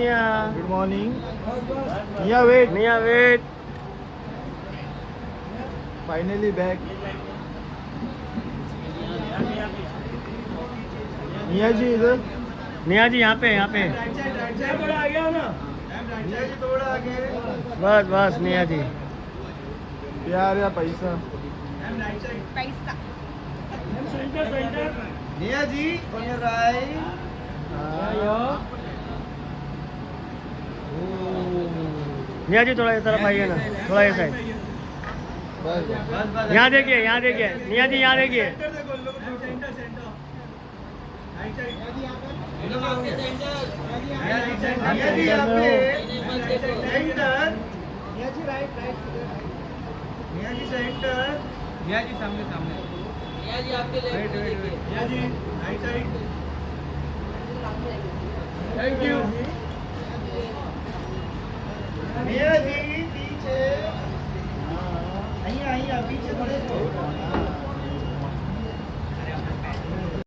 Nia. Good morning. Nia, wait. Nia, wait. Finally back. Nia ji इधर. Nia जी यहाँ पे यहाँ पे. थोड़ा आगे आओ ना. Nia ji थोड़ा आगे. बस बस निया जी. प्यार या पैसा. पैसा. Nia ji on your right. निया जी थोड़ा इस तरफ आइए ना. थोड़ा ये साइड. बस बस. यहाँ देखिए यहाँ देखिए. निया जी यहाँ देखिए. Nia ji यहाँ पे. Center. Nia ji right. Nia ji center. Nia ji सामने सामने. निया जी आपके लेफ्ट में देखिए. Nia ji right side. Thank you. Nia ji.